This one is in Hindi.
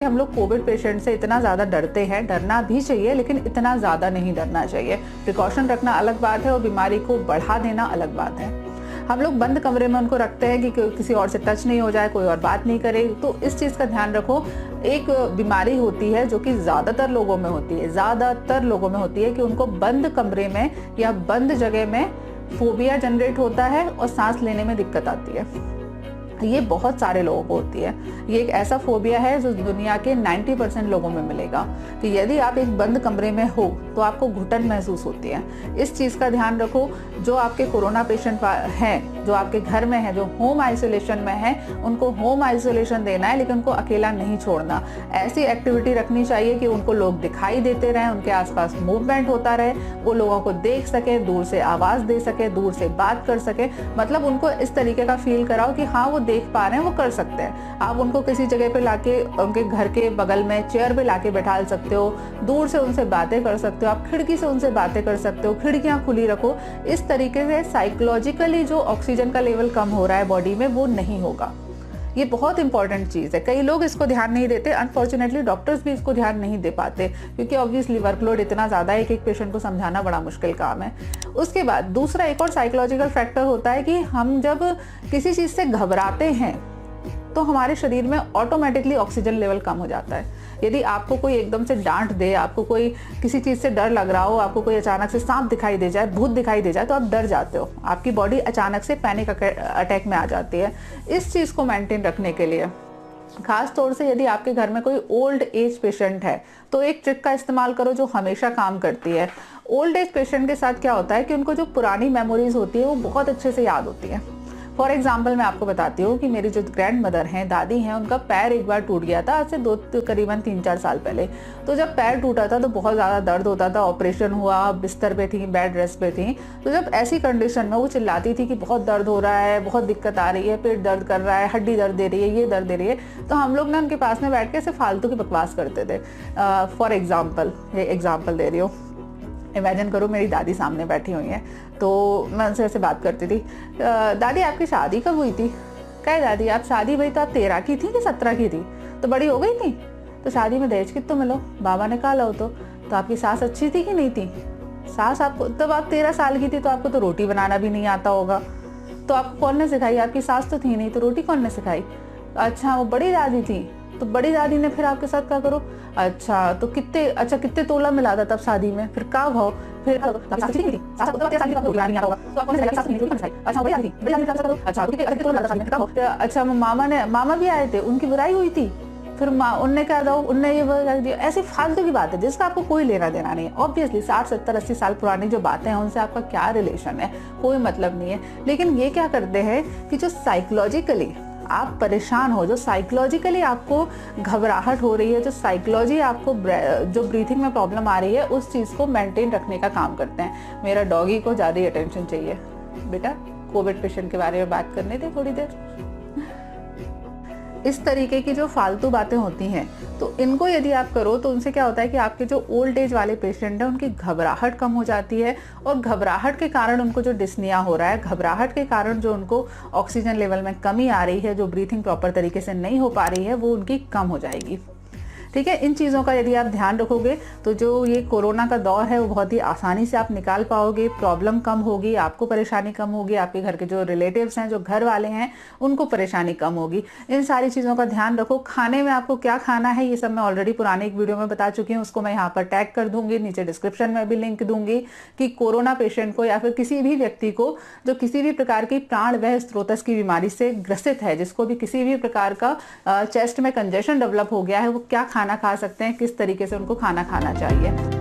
हम लोग कोविड पेशेंट से इतना ज़्यादा डरते हैं, डरना भी चाहिए लेकिन इतना ज़्यादा नहीं डरना चाहिए। प्रिकॉशन रखना अलग बात है और बीमारी को बढ़ा देना अलग बात है। हम लोग बंद कमरे में उनको रखते हैं कि किसी और से टच नहीं हो जाए, कोई और बात नहीं करे। तो इस चीज़ का ध्यान रखो। एक बीमारी होती है जो कि ज़्यादातर लोगों में होती है कि उनको बंद कमरे में या बंद जगह में फोबिया जनरेट होता है और सांस लेने में दिक्कत आती है। ये बहुत सारे लोगों को होती है। ये एक ऐसा फोबिया है जो दुनिया के 90% लोगों में मिलेगा कि यदि आप एक बंद कमरे में हो तो आपको घुटन महसूस होती है। इस चीज़ का ध्यान रखो। जो आपके कोरोना पेशेंट हैं, जो आपके घर में हैं, जो होम आइसोलेशन में हैं, उनको होम आइसोलेशन देना है लेकिन उनको अकेला नहीं छोड़ना। ऐसी एक्टिविटी रखनी चाहिए कि उनको लोग दिखाई देते रहें, उनके आसपास मूवमेंट होता रहे, वो लोगों को देख सके, दूर से आवाज़ दे सके, दूर से बात कर सके। मतलब उनको इस तरीके का फील कराओ कि हाँ वो देख पा रहे हैं, वो कर सकते हैं। आप उनको किसी जगह पे लाके उनके घर के बगल में चेयर पे लाके बैठा सकते हो, दूर से उनसे बातें कर सकते हो, आप खिड़की से उनसे बातें कर सकते हो, खिड़कियां खुली रखो। इस तरीके से साइकोलॉजिकली जो ऑक्सीजन का लेवल कम हो रहा है बॉडी में वो नहीं होगा। ये बहुत इंपॉर्टेंट चीज़ है। कई लोग इसको ध्यान नहीं देते। अनफॉर्चुनेटली डॉक्टर्स भी इसको ध्यान नहीं दे पाते क्योंकि ऑब्वियसली वर्कलोड इतना ज़्यादा है कि एक पेशेंट को समझाना बड़ा मुश्किल काम है। उसके बाद दूसरा एक और साइकोलॉजिकल फैक्टर होता है कि हम जब किसी चीज़ से घबराते हैं तो हमारे शरीर में ऑटोमेटिकली ऑक्सीजन लेवल कम हो जाता है। यदि आपको कोई एकदम से डांट दे, आपको कोई किसी चीज़ से डर लग रहा हो, आपको कोई अचानक से सांप दिखाई दे जाए, भूत दिखाई दे जाए, तो आप डर जाते हो। आपकी बॉडी अचानक से पैनिक अटैक में आ जाती है। इस चीज़ को मेंटेन रखने के लिए खास तौर से यदि आपके घर में कोई ओल्ड एज पेशेंट है तो एक ट्रिक का इस्तेमाल करो जो हमेशा काम करती है। ओल्ड एज पेशेंट के साथ क्या होता है कि उनको जो पुरानी मेमोरीज होती है वो बहुत अच्छे से याद होती है। फॉर एग्जाम्पल मैं आपको बताती हूँ कि मेरी जो ग्रैंड मदर हैं, दादी हैं, उनका पैर एक बार टूट गया था आज से करीबन 3-4 साल पहले। तो जब पैर टूटा था तो बहुत ज़्यादा दर्द होता था, ऑपरेशन हुआ, बिस्तर पे थी, बेड रेस्ट पे थी। तो जब ऐसी कंडीशन में वो चिल्लाती थी कि बहुत दर्द हो रहा है, बहुत दिक्कत आ रही है, पेट दर्द कर रहा है, हड्डी दर्द दे रही है, ये दर्द दे रही है, तो हम लोग ना उनके पास में बैठ के ऐसे फालतू की बकवास करते थे। फॉर एग्जाम्पल, ये एग्जाम्पल दे रही हूँ, इमेजिन करो मेरी दादी सामने बैठी हुई है तो मैं उनसे ऐसे बात करती थी, दादी आपकी शादी कब हुई थी? कहे दादी आप शादी भाई तो आप 13 की थी कि 17 की थी? तो बड़ी हो गई थी? तो शादी में दहेज कितना मिलो? बाबा ने कहा लो। तो आपकी सास अच्छी थी कि नहीं थी? सास आपको तब आप 13 साल की थी तो आपको तो रोटी बनाना भी नहीं आता होगा, तो आपको कौन ने सिखाई? आपकी सास तो थी नहीं तो रोटी कौन ने सिखाई? अच्छा वो बड़ी दादी थी, तो बड़ी दादी ने फिर आपके साथ क्या करो? अच्छा तो कितने तोला मिला था तब शादी में? फिर का भाव? फिर अच्छा मामा भी आए थे, उनकी बुराई हुई थी, फिर उनने क्या दो, उनने ये दिया। ऐसी फालतू की बात है जिसका आपको कोई लेना देना नहीं है। ऑब्वियसली 60, 70, 80 साल पुरानी जो बातें हैं उनसे आपका क्या रिलेशन है, कोई मतलब नहीं है। लेकिन ये क्या करते हैं कि जो साइकोलॉजिकली आप परेशान हो, जो साइकोलॉजिकली आपको घबराहट हो रही है, जो साइकोलॉजी आपको जो ब्रीथिंग में प्रॉब्लम आ रही है, उस चीज़ को मेंटेन रखने का काम करते हैं। मेरा डॉगी को ज़्यादा अटेंशन चाहिए, बेटा कोविड पेशेंट के बारे में बात करने दे थोड़ी देर। इस तरीके की जो फालतू बातें होती हैं तो इनको यदि आप करो तो उनसे क्या होता है कि आपके जो ओल्ड एज वाले पेशेंट हैं उनकी घबराहट कम हो जाती है और घबराहट के कारण उनको जो डिस्निया हो रहा है, घबराहट के कारण जो उनको ऑक्सीजन लेवल में कमी आ रही है, जो ब्रीथिंग प्रॉपर तरीके से नहीं हो पा रही है, वो उनकी कम हो जाएगी। ठीक है, इन चीज़ों का यदि आप ध्यान रखोगे तो जो ये कोरोना का दौर है वो बहुत ही आसानी से आप निकाल पाओगे। प्रॉब्लम कम होगी, आपको परेशानी कम होगी, आपके घर के जो रिलेटिव्स हैं, जो घर वाले हैं, उनको परेशानी कम होगी। इन सारी चीज़ों का ध्यान रखो। खाने में आपको क्या खाना है ये सब मैं ऑलरेडी पुराने एक वीडियो में बता चुकी हूँ, उसको मैं यहाँ पर टैग कर दूंगी, नीचे डिस्क्रिप्शन में भी लिंक दूंगी कि कोरोना पेशेंट को या फिर किसी भी व्यक्ति को जो किसी भी प्रकार की प्राणवायु स्रोतस की बीमारी से ग्रसित है, जिसको भी किसी भी प्रकार का चेस्ट में कंजेशन डेवलप हो गया है, वो क्या खाना खा सकते हैं, किस तरीके से उनको खाना खाना चाहिए।